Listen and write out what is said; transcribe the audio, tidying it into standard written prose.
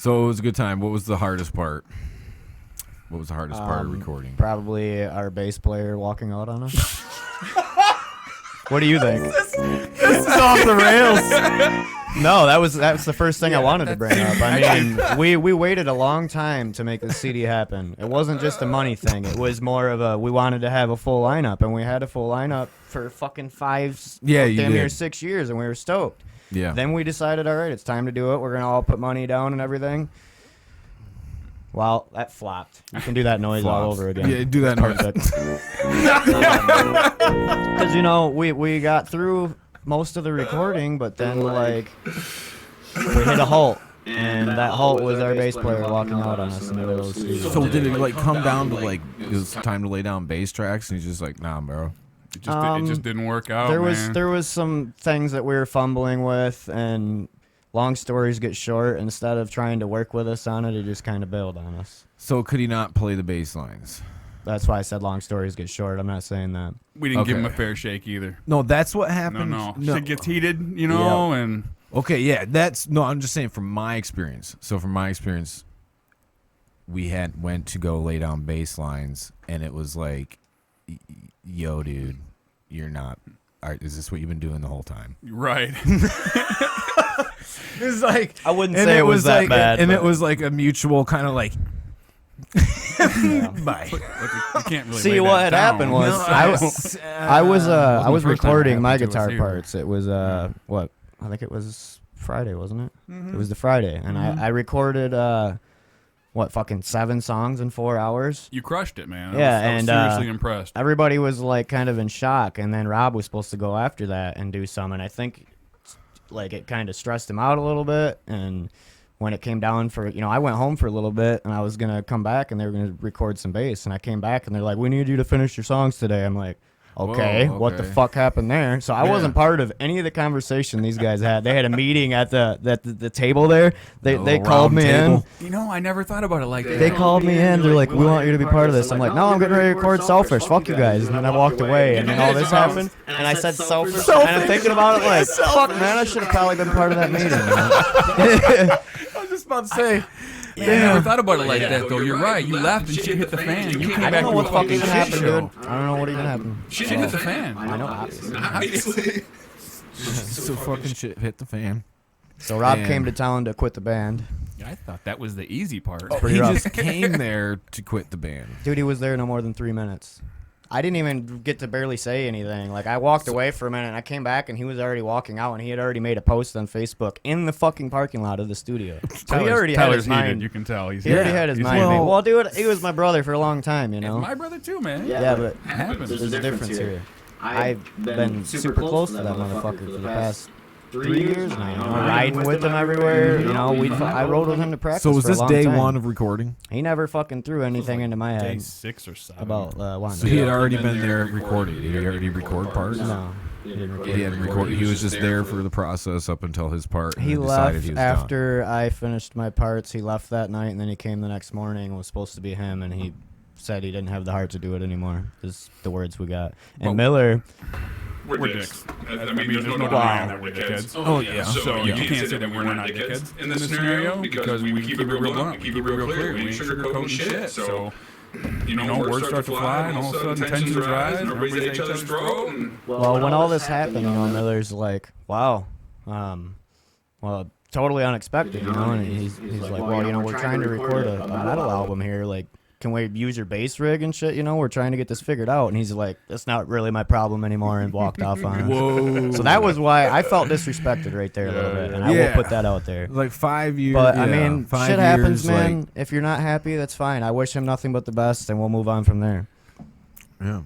So it was a good time. What was the hardest part? What was the hardest part of recording? Probably our bass player walking out on us. What do you think? This is off the rails. No, that's the first thing I wanted to bring up. I mean, we waited a long time to make this CD happen. It wasn't just a money thing. It was more of a we wanted to have a full lineup, and we had a full lineup for fucking damn near 6 years, and we were stoked. Yeah. Then we decided, all right, it's time to do it. We're gonna all put money down and everything. Well, that flopped. You can do that noise all over again. Yeah, do that noise. Because we got through most of the recording, but then like we hit a halt, and that halt was our bass player walking out on us in the middle of the studio. So did it like come down to like it was time to lay down bass tracks, and he's just like, nah, bro. It just didn't work out. There was some things that we were fumbling with, and long stories get short. Instead of trying to work with us on it, he just kind of bailed on us. So could he not play the bass lines? That's why I said long stories get short. I'm not saying that. We didn't give him a fair shake either. No, that's what happened. No. Shit gets heated, and... Okay, yeah, I'm just saying from my experience. So from my experience, we went to go lay down bass lines, and it was like, yo, dude, you're not... All right, is this what you've been doing the whole time? Right. It was like... I wouldn't say it was that like, bad. And it was like a mutual kind of like... Bye. You can't really See, what had happened was I was recording my guitar parts. It was I think it was Friday, wasn't it? Mm-hmm. It was the Friday, and I recorded 7 songs in 4 hours. You crushed it, man. I was seriously impressed. Everybody was like kind of in shock, and then Rob was supposed to go after that and do some, and I think like it kind of stressed him out a little bit, and when it came down for, I went home for a little bit, and I was going to come back, and they were going to record some bass, and I came back, and they're like, we need you to finish your songs today. I'm like, okay, what the fuck happened there? So I wasn't part of any of the conversation these guys had. They had a meeting at the table there. They called me in. I never thought about it like that. They called me in. They're like, we want you to be part of this. I'm like, no, I'm getting ready to record Selfish. Fuck you guys. And then I walked away, and then all this happened, and I said Selfish. And I'm thinking about it like, fuck, man, I should have probably been part of that meeting. I was just about to say... Yeah, I never thought about it like that, though. You're right. You left and shit hit the fan. You came back to a fucking shit happened, show. dude. I don't know what even happened. Shit hit the fan. I know, obviously. So fucking shit hit the fan. So Rob came to town to quit the band. I thought that was the easy part. He just came there to quit the band. Dude, he was there no more than 3 minutes. I didn't even get to barely say anything. Like, I walked away for a minute, and I came back, and he was already walking out, and he had already made a post on Facebook in the fucking parking lot of the studio. So he already had his mind. You can tell. He already had his mind made. Well, dude, he was my brother for a long time, My brother, too, man. Yeah, but happens. There's a difference here. I've been super close to that motherfucker for the past 3 years now. Riding with him everywhere. I rode with him to practice. So was for a this long day time. 1 of recording? He never fucking threw anything into my head. Day 6 or 7. About wanting So he had already been there recording. Did he already record parts? No. He hadn't recorded. He was just there for the process up until his part. And He decided left he was after I finished my parts. He left that night, and then he came the next morning. It was supposed to be him, and he said he didn't have the heart to do it anymore. Is the words we got. And Miller... We're dicks. I mean, there's no denying that we're dickheads. Oh, yeah. So you can't say that we're not dickheads in this scenario because we keep it real blunt. We keep it real clear. We ain't sugarcoating shit. So, words start to fly, and all of a sudden tensions rise, and everybody's at each other's throat. Well, when all this happened, Miller's like, wow, well, totally unexpected, and he's like, well, we're trying to record a metal album here, like, can we use your bass rig and shit? We're trying to get this figured out. And he's like, that's not really my problem anymore, and walked off on us. Whoa. So that was why I felt disrespected right there a little bit. And I will put that out there. Like 5 years. But, I mean, 5 shit happens, years, man. If you're not happy, that's fine. I wish him nothing but the best, and we'll move on from there. Yeah.